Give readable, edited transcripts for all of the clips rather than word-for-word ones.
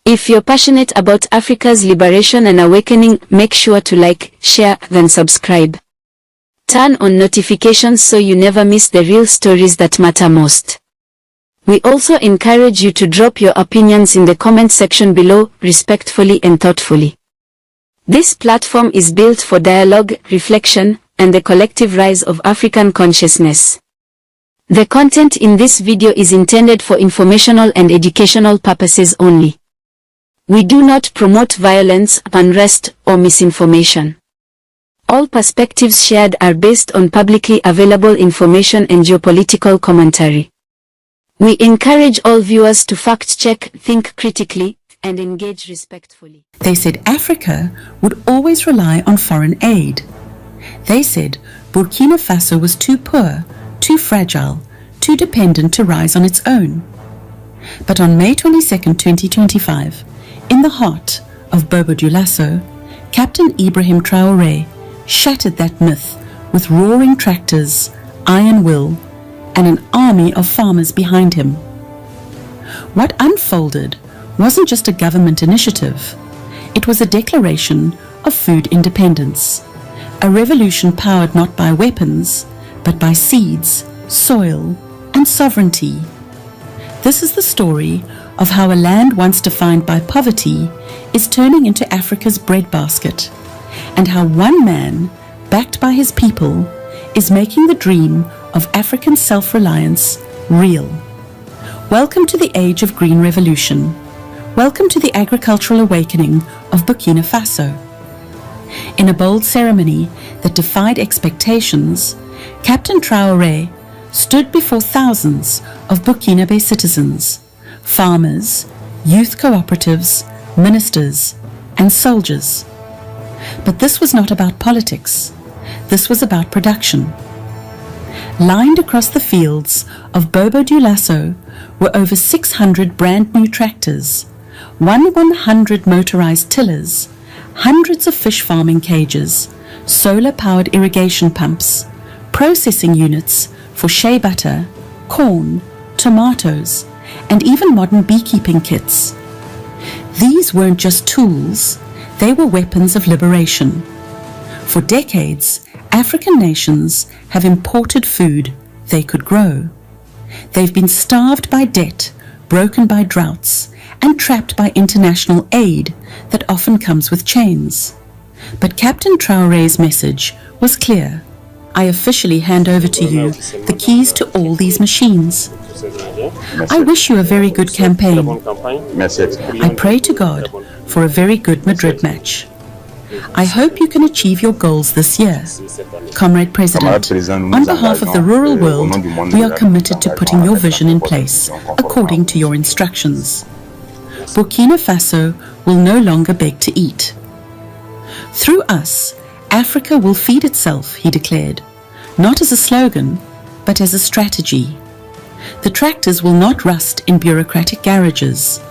If you're passionate about Africa's liberation and awakening, make sure to like, share, then subscribe. Turn on notifications so you never miss the real stories that matter most. We also encourage you to drop your opinions in the comment section below, respectfully and thoughtfully. This platform is built for dialogue, reflection, and the collective rise of African consciousness. The content in this video is intended for informational and educational purposes only. We do not promote violence, unrest, or misinformation. All perspectives shared are based on publicly available information and geopolitical commentary. We encourage all viewers to fact-check, think critically, and engage respectfully. They said Africa would always rely on foreign aid. They said Burkina Faso was too poor, too fragile, too dependent to rise on its own. But on May 22, 2025, in the heart of Bobo Dioulasso, Captain Ibrahim Traoré shattered that myth with roaring tractors, iron will, and an army of farmers behind him. What unfolded wasn't just a government initiative. It was a declaration of food independence, a revolution powered not by weapons, but by seeds, soil, and sovereignty. This is the story of how a land once defined by poverty is turning into Africa's breadbasket, and how one man, backed by his people, is making the dream of African self-reliance real. Welcome to the age of green revolution. Welcome to the agricultural awakening of Burkina Faso. In a bold ceremony that defied expectations, Captain Traoré stood before thousands of Burkinabe citizens, farmers, youth cooperatives, ministers, and soldiers. But this was not about politics. This was about production. Lined across the fields of Bobo Dioulasso were over 600 brand new tractors, 100 motorized tillers, hundreds of fish farming cages, solar-powered irrigation pumps, processing units for shea butter, corn, tomatoes, and even modern beekeeping kits. These weren't just tools, they were weapons of liberation. For decades, African nations have imported food they could grow. They've been starved by debt, broken by droughts, and trapped by international aid that often comes with chains. But Captain Traoré's message was clear. I officially hand over to you the keys to all these machines. I wish you a very good campaign. I pray to God for a very good Madrid match. I hope you can achieve your goals this year. Comrade President, on behalf of the rural world, we are committed to putting your vision in place according to your instructions. Burkina Faso will no longer beg to eat. Through us, Africa will feed itself, he declared, not as a slogan, but as a strategy. The tractors will not rust in bureaucratic garages.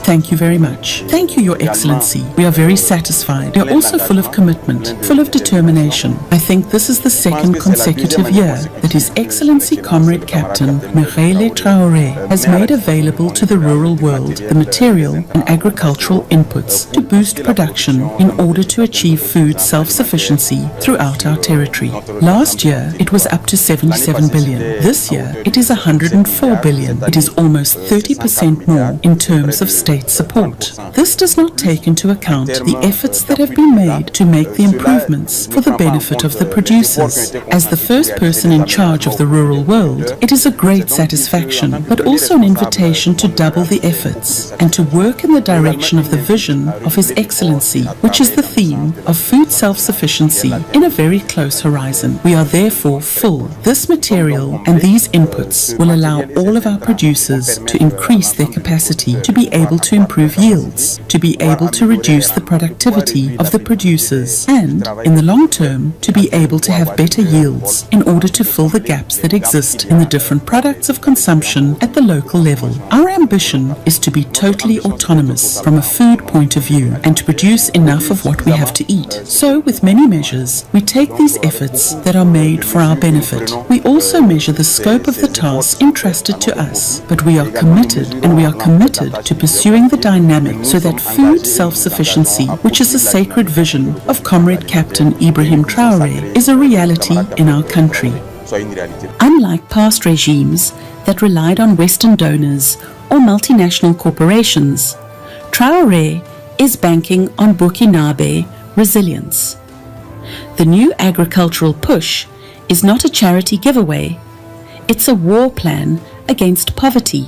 Thank you very much. Thank you, Your Excellency. We are very satisfied. We are also full of commitment, full of determination. I think this is the second consecutive year that His Excellency Comrade Captain Michele Traoré has made available to the rural world the material and agricultural inputs to boost production in order to achieve food self-sufficiency throughout our territory. Last year, it was up to 77 billion. This year, it is 104 billion. It is almost 30% more in terms of state support. This does not take into account the efforts that have been made to make the improvements for the benefit of the producers. As the first person in charge of the rural world, it is a great satisfaction, but also an invitation to double the efforts and to work in the direction of the vision of His Excellency, which is the theme of food self-sufficiency in a very close horizon. We are therefore full. This material and these inputs will allow all of our producers to increase their capacity to be able to to improve yields, to be able to reduce the productivity of the producers, and, in the long term, to be able to have better yields in order to fill the gaps that exist in the different products of consumption at the local level. Our ambition is to be totally autonomous from a food point of view and to produce enough of what we have to eat. So, with many measures, we take these efforts that are made for our benefit. We also measure the scope of the task entrusted to us, but we are committed to pursuing the dynamic so that food self-sufficiency, which is a sacred vision of Comrade Captain Ibrahim Traoré, is a reality in our country. Unlike past regimes that relied on Western donors or multinational corporations, Traoré is banking on Burkinabe resilience. The new agricultural push is not a charity giveaway, it's a war plan against poverty.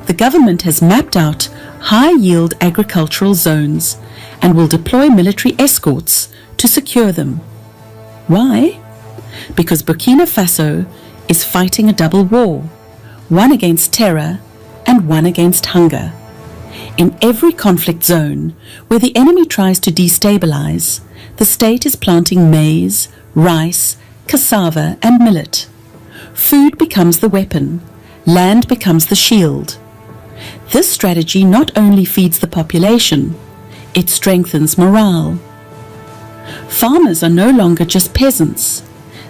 The government has mapped out high-yield agricultural zones and will deploy military escorts to secure them. Why? Because Burkina Faso is fighting a double war, one against terror and one against hunger. In every conflict zone where the enemy tries to destabilize, the state is planting maize, rice, cassava and millet. Food becomes the weapon, land becomes the shield. This strategy not only feeds the population, it strengthens morale. Farmers are no longer just peasants.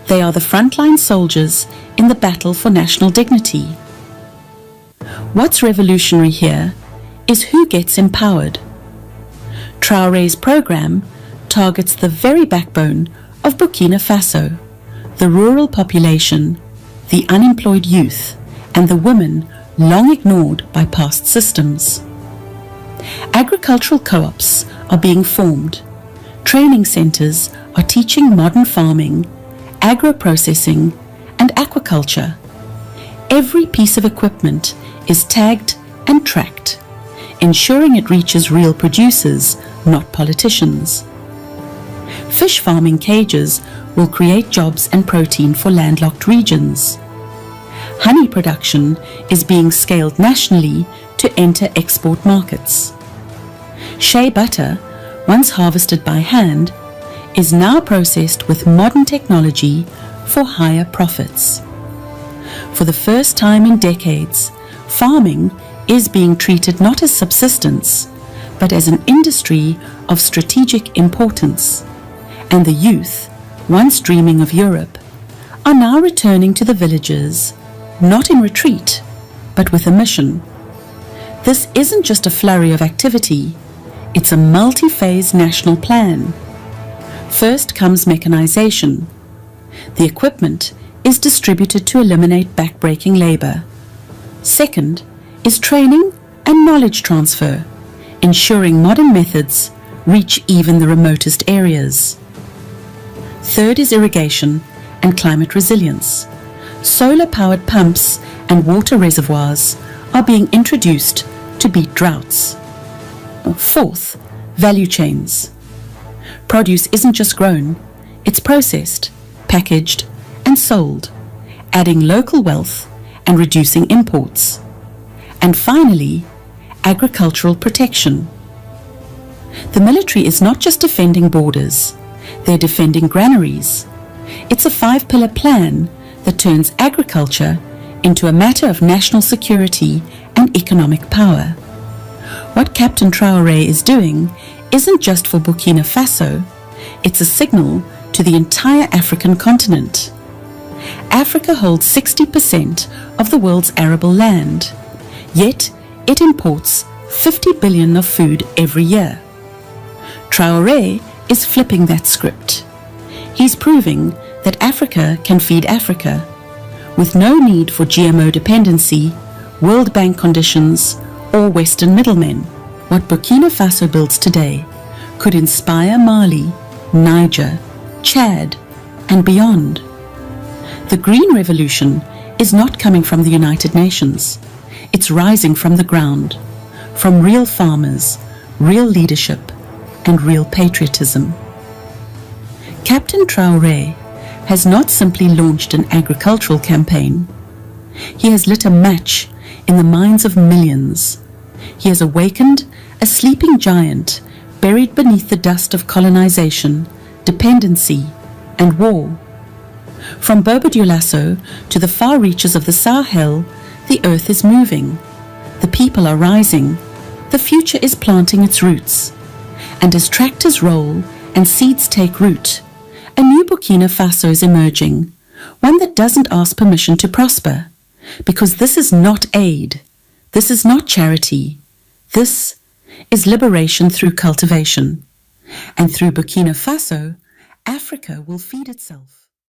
They are the frontline soldiers in the battle for national dignity. What's revolutionary here is who gets empowered. Traoré's program targets the very backbone of Burkina Faso, the rural population, the unemployed youth, and the women long ignored by past systems. Agricultural co-ops are being formed. Training centers are teaching modern farming, agro-processing, and aquaculture. Every piece of equipment is tagged and tracked, ensuring it reaches real producers, not politicians. Fish farming cages will create jobs and protein for landlocked regions. Honey production is being scaled nationally to enter export markets. Shea butter, once harvested by hand, is now processed with modern technology for higher profits. For the first time in decades, farming is being treated not as subsistence, but as an industry of strategic importance, and the youth, once dreaming of Europe, are now returning to the villages, not in retreat, but with a mission. This isn't just a flurry of activity, it's a multi-phase national plan. First comes mechanization. The equipment is distributed to eliminate back-breaking labor. Second is training and knowledge transfer, ensuring modern methods reach even the remotest areas. Third is irrigation and climate resilience. Solar-powered pumps and water reservoirs are being introduced to beat droughts. Fourth, value chains. Produce isn't just grown, it's processed, packaged, and sold, adding local wealth and reducing imports. And finally, agricultural protection. The military is not just defending borders, they're defending granaries. It's a 5-pillar plan that turns agriculture into a matter of national security and economic power. What Captain Traoré is doing isn't just for Burkina Faso, it's a signal to the entire African continent. Africa holds 60% of the world's arable land, yet it imports 50 billion of food every year. Traoré is flipping that script. He's proving that Africa can feed Africa, with no need for GMO dependency, World Bank conditions, or Western middlemen. What Burkina Faso builds today could inspire Mali, Niger, Chad, and beyond. The Green Revolution is not coming from the United Nations. It's rising from the ground, from real farmers, real leadership, and real patriotism. Captain Traoré has not simply launched an agricultural campaign. He has lit a match in the minds of millions. He has awakened a sleeping giant buried beneath the dust of colonization, dependency, and war. From Bobo Dioulasso to the far reaches of the Sahel, the earth is moving. The people are rising. The future is planting its roots. And as tractors roll and seeds take root, a new Burkina Faso is emerging, one that doesn't ask permission to prosper, because this is not aid, this is not charity, this is liberation through cultivation. And through Burkina Faso, Africa will feed itself.